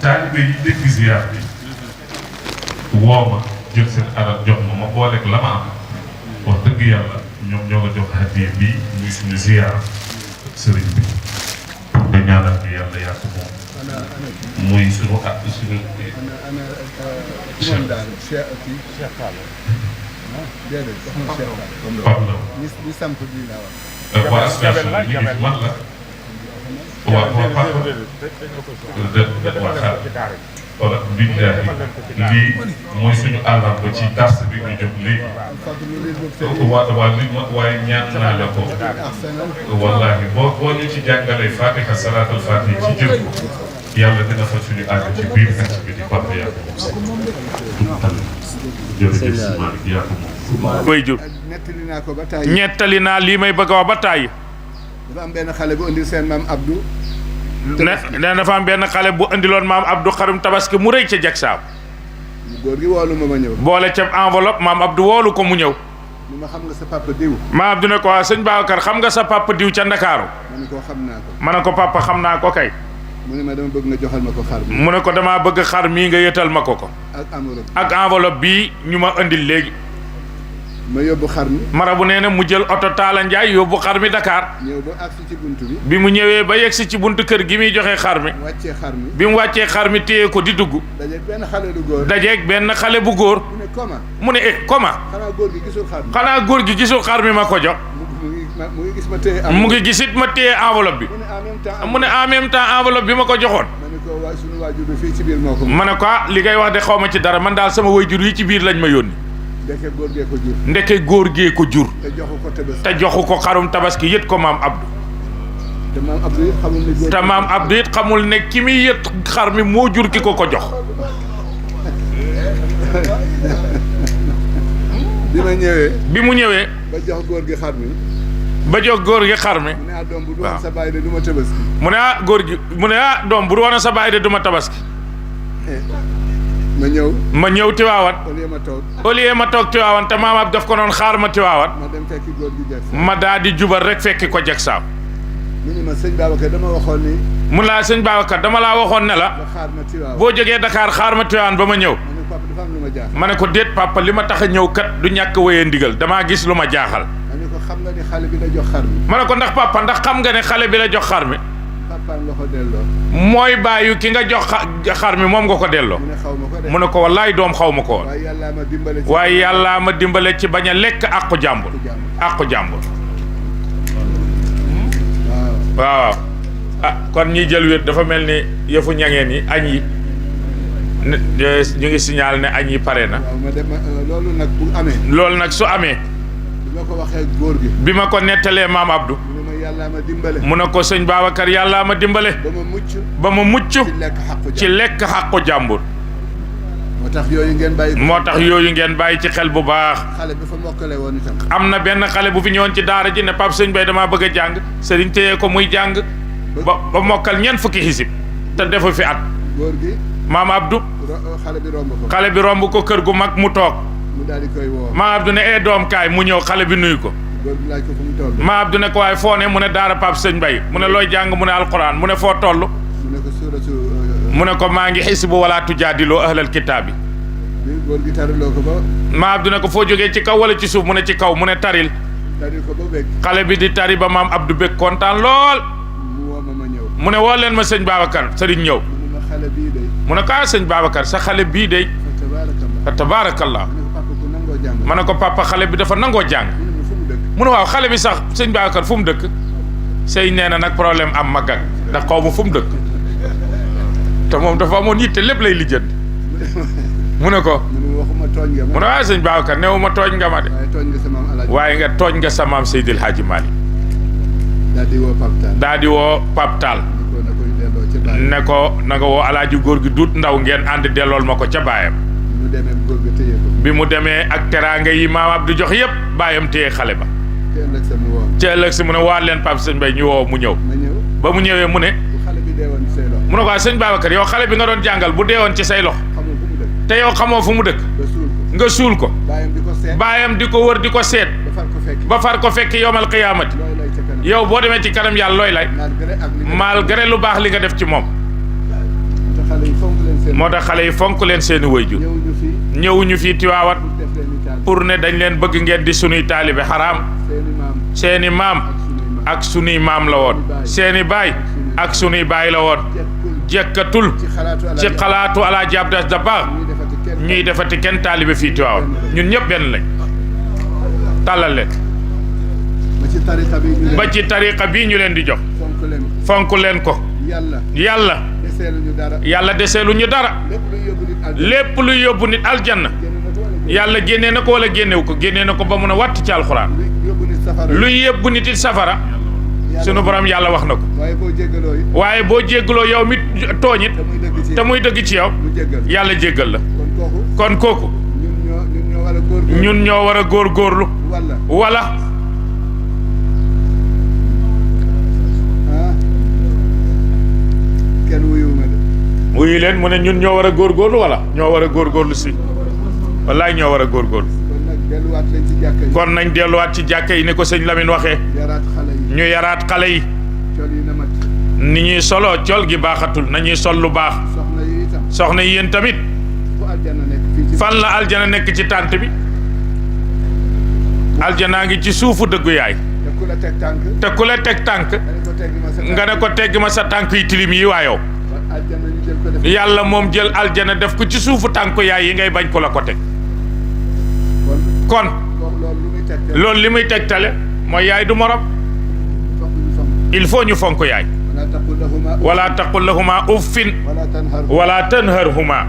taalibe yi dégg ziar bi woo ma jël seen alal jox ma booleeg la ma am wax dëgg yàlla ñoom ñoo ko jox hadiya bii muy suñu ziar sëriñ bi pour nga ñaanal bi yàlla yàqu moom muy suñu at suñu waa association bi ñu ngi man la waaw waaw papa wala billaahi lii mooy suñu àllarba ci dars bi ñu jóg léegi waaye ñaan naa la ko wallaahi boo ñu ci jàngalee Fatiha salaatul Fatiha ci jël ko yàlla dina fa suñu àgg ci biir ak ci biti papa yaa ko moom jërëjëf si Malick yaa ko moom koy jur ñettali naa lii may bëgg a wax ba tàyyi dafa am benn xale bu indil seen maam Abdou ne dafa am benn xale bu indiloon maam Abdou xarum tabaski mu rëy ca Jaksaaw góor gi woolu ma ñëw boole ca enveloppe maam Abdou woolu ko mu ñëw ni ma xam nga sa papa diw maam Abdou ne ko waa sëñ Babacar xam nga sa papa diw ca Ndakaaru ma ne ko xam naa ko ma ne ko papa xam naa ko kay mu ne ma dama bëgg nga joxal ma ko xar mi mu ne ko damaa bëgg xar mii nga yëtal ma ko ak enveloppe bii ñu ma indil léegi ma yóbbu xar mi marabu nee na mu jël oto Taala Njaay yóbbu xar mi Dakar ñëw ba agsi ci buntu bi mu ñëwee ba yegsi ci buntu kër gi muy joxe xar mi wàccee xar mi bi mu wàccee xar mi téye ko di dugg dajeeg benn xale bu góor dajeeg benn xale bu góor mu ne comment mu ne comment xanaa góor gi gisul xar mi xanaa góor gi gisul xar mi ma ko jox mu ngi gis ma téye mu ngi gisit ma téye enveloppe bi mu ne en même temps enveloppe bi ma ko joxoon ma ne ko waa suñu waajur bi fii ci biir moo ko ma ne ko li ngay wax de xaw ma ci dara man daal sama waajur yi ci biir lañ ma yónni ndeke góor gee ko jur ndeke góor gee ko jur te joxu ko xarum tabaski yët ko maam Abdou te maam Abdou it xamul ne ki muy yët xar mi moo jur ki ko jox bi mu ñëwee ba jox góor gi xar mi ba jox góor gi xar mi mu ne doom bu doon sa baay de du ma tabaski mu ne góor gi mu ne doom bu doon sa baay de du ma tabaski ma ñëw Tiwaawan au lieu ma toog Tiwaawan te maam ab daf ko noon xaar ma Tiwaawan ma dem fekki góor gi Jaksaaw ma daa di jubal rek fekki ko Jaksaaw mu ne ma sëñ Babacar dama waxoon ni mun laa sëñ Babacar dama laa waxoon ne la boo jógee Dakar xaar ma Tiwaawan ba ma ñëw ma ne ko déet papa li ma tax a ñëw kat du ñàkk wéyee ndigal damaa gis lu ma jaaxal ma ne ko xam nga ni xale bi la jox xar mi ma ne ko ndax papa ndax xam nga ne xale bi la jox xar mi papaam la ko delloo mooy bàyyu ki nga jox xar mi moom nga ko delloo mu ne ko wallaay doom xaw ma ko woon waaye yàllaa ma dimbale ci bañ a lekk àqu jàmbur waaw ah kon ñiy jël wér dafa mel ni yëfu ñangeen yi añ yi ñu ngi signal ne añ yi pare na loolu nag bu amee loolu nag su amee bi ma ko waxee góor gi bi ma ko nettalee maam Abdou mu ne ko sëñ Babacar yàllaa ma dimbale ba ma mucc ci lekk xàqu jàmbur moo tax yooyu ngeen bàyyi ci xel bu baax xale bi fa mokkale woon itam am na benn xale bu fi ñëwoon ci daara ji ne Pape Sëñ Bay damaa bëgg a jàng sëriñ téye ko muy jàng ba mokkal ñeent fukki xisib te defu fi at góor gi maam Abdou xale bi romb ko kër gu mag mu toog mu daal di koy woo maam Abdou ne doom kaay mu ñëw xale bi nuyu ko maam Abdou ne ko waaye foo ne mu ne daara Pape Sëñ Bay mu ne looy jàng mu ne alquran mu ne foo toll mu ne ko maa ngi xisbu wala tujaadiloo ahlal kitaabi góor gi tariloo ko ba maam Abdou ne ko foo jógee ci kaw wala ci suuf mu ne ci kaw mu ne taril ko ba bëgg xale bi di tari ba maam Abdou bëgg kontaan lool mu ne woo leen ma sëñ Babacar sëriñ ñëw mu ne ko sëñ Babacar sa xale bii day fa tabaarakallah ma ne ko papa xale bi dafa nangoo jàng mu ne waaw xale bi sax sëñ Babacar fu mu dëkk sëy nee na nag problème am ma gag ndax xaw ma fu mu dëkk te moom dafa amoon yitte lépp lay lijjanti mu ne ko mu ne waaw sëñ Babacar néew ma tooñ nga ma de waaye nga tooñ nga sa maam Seydil Hadji Malick daa di woo Pape Tall ne ko na nga woo alaaji góor gi duut ndaw ngeen ànd dellool ma ko ca baayam bi mu demee ak teraanga yi maam Abdou jox yëpp baayam téye xale ba ci ëllëg si mu ne waa leen Pape Sëñ Bay ñu woo mu ñëw ba mu ñëwee mu ne mu ne ko sëñ Babacar yow xale bi nga doon jàngal bu deewoon ci say loxo te yow xamoo fu mu dëkk nga suul ko baayam di ko wër di ko seet ba far ko fekk yowmal qiyaamati yow boo demee ci kanam yàlla looy lay malgré lu baax li nga def ci moom xale yi fonk leen seen. moo tax xale yi fonk leen seeni waajur ñëwuñu fii. ñëwuñu fii Tiwaawan def leen i taal. pour ne dañ leen bëgg ngeen di sunuy taalibe xaraam seeni maam. seeni maam ak sunuy maam la woon seeni baay ak sunuy baay la woon jekkatul ci xalaatu Alaaji Abdu Aziz Dabakh ñuy defati kenn taalibe fii Tiwaawan ñun ñëpp benn lañ tàllal leen ba ci tariqa bii ñu leen di jox fonk leen ko yàlla deseelu ñu dara lépp luy yóbbu nit aljanna yàlla génnee na ko wala génnewu ko génnee na ko ba mun a wàtt ci alxuraan luy yóbbu nit it safara sunu borom yàlla wax na ko waaye boo jéggaloo yow mi tooñit te muy dëgg ci yow yàlla jéggal la kon kooku ñun ñoo war a góorgóorlu wala wuyu leen mu ne ñun ñoo war a góorgóorlu wala ñoo war a góorgóorlu si wallaay ñoo war a góorgóorlu kon nañ delluwaat ci jàkka yi ni ko sëñ Lamine waxee ñu yaraat xale yi ni ñuy soloo col gi baaxatul nañuy sol lu baax soxna yi yéen tamit fan la aljana nekk ci tànt bi aljanaa ngi ci suufu dëggu yaay te ku la teg tànk nga ne ko tegg ma sa tànk yi tilim yi waayow yàlla moom jël aljana def ko ci suufu tànku yaay yi ngay bañ ko la ko teg kon loolu li muy tegtale mooy yaay du morom il faut ñu fonk yaay wala taqul lahuma uffin wala tanharhuma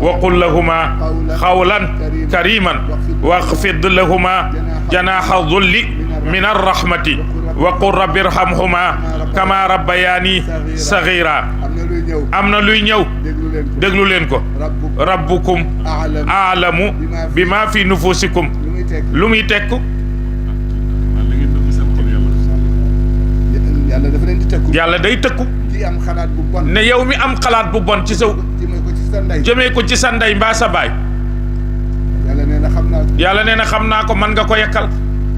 wa qul lahuma xawlan kariman waxfid lahuma janaha dulli min arrahmati wa qul rabbi irhamhuma kama rabbayani saghira am na luy ñëw déglu leen ko rabbukum aalamu bima fi nufusikum lu muy tekku yàlla dafa leen di tëkku yàlla day tëkku ci am xalaat bu bon ne yow mi am xalaat bu bon ci sa jëmee ko ci sa ndey mbaa sa baay yàlla nee na xam naa ko yàlla nee na xam naa ko man nga ko yekkal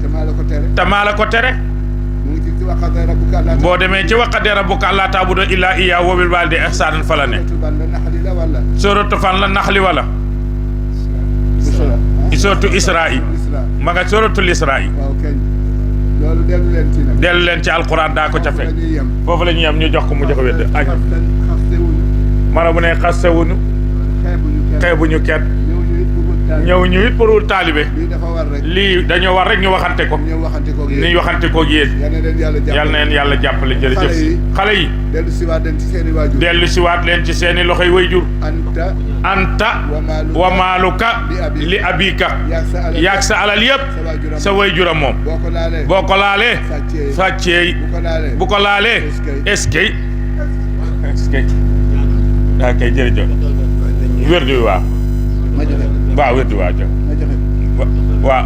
te maa la ko tere te maa la ko tere mu ngi ci waqadaa rabbuka allaa boo demee ci waqadaa rabbuka allaa ta'budu illaa iyyaahu wa bil waalidayni ihsaanan fa la ne suratu fan la naxli wala suratu Israa'i ma nga suratul Israa'i loolu dellu leen ci nag dellu leen ci alquran daa ko ca fekk foofu la ñuy yem ñu jox ko mu jox wedd añ mana bu ne xastewuñu xeebuñu kenn ñëw ñu it pour taalibe lii dañoo war rek ñu waxante ko ni waxante koog yéen yal na leen yàlla jàppale jërëjëf xale yi dellu siwaat leen ci seeni loxoy wayjur anta wa maaluka li abika yaag sa alal yëpp sa wayjura moom boo ko laalee sàcceey bu ko laalee eskay daa kay jërëjëf wérdu wi waaw waaw wérdu waaw jox waaw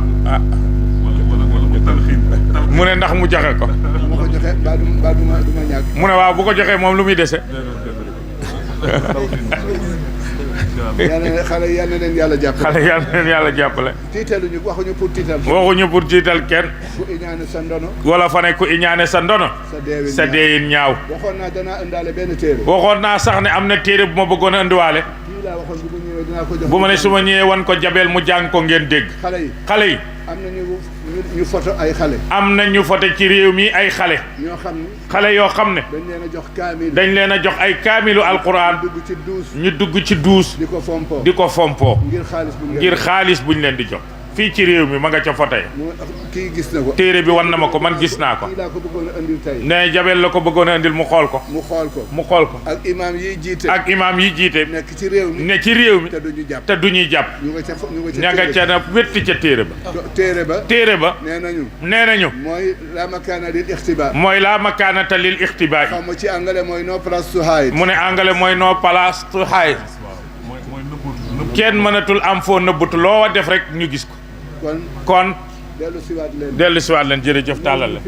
mu ne ndax mu joxe ko mu ne waaw bu ko joxee moom lu muy dese xale yal na leen yàlla jàppale xale yal na leen yàlla jàppale tiitaluñu waxuñu pour tiital waxuñu pour tiital kenn ku iñaane sa ndono wala fa ne ku iñaane sa ndono sa deeyin ñaaw waxoon naa danaa indaale benn téere waxoon naa sax ne am na téere bu ma bëggoon a indiwaale bu ma ne su ma ñëwee wan ko jabeel mu jàng ko ngeen dégg xale yi am na ñu photo ay xale am na ñu photo ci réew mi ay xale ñoo xam ne xale yoo xam ne dañ leen a jox kaamil dañ leen a jox ay kaamilu alquran ñu dugg ci duus di ko fompoo ngir xaalis buñ leen di jox fii ci réew mi ma nga ca photo yi kii gis na ko téere bi wan na ma ko man gis naa ko ne jabel la ko bëggoon a indil mu xool ko ak imaam yi jiite nekk ci réew mi ne ci réew mi te duñuy jàpp ña nga ca na wétti ca téere ba nee nañu mooy la makaanata lil ixtibaa xam ci anglais mooy no place to hide mu ne anglais mooy no place to hide kenn mënatul am foo nëbbutu loo def rek ñu gis ko kon dellu siwaat leen jërëjëf tàllal la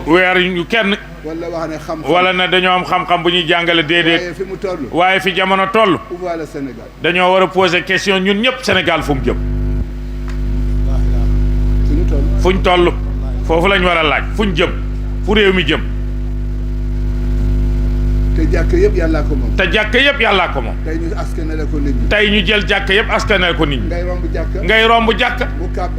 weer ñu kenn wala na dañoo am xam-xam bu ñuy jàngale déedéet waaye fi jamono toll dañoo war a poser question ñun ñëpp Sénégal fu mu jëm fuñ toll foofu lañ war a laaj fuñ jëm fu réew mi jëm te jàkk yëpp yàllaa ko moom. te jàkk yëpp yàllaa ko moom. tey ñu askanale ko nit ñi. tey ñu jël jàkk yëpp askanale ko nit ñi. ngay romb jàkk. ngay romb jàkk.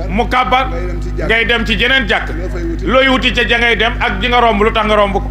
mu kàbbar ngay dem ci jàkk. ngay dem ci jeneen jàkk. loo fay wuti. looy wuti ca ja ngay dem ak ji nga romb lu tax nga romb ko.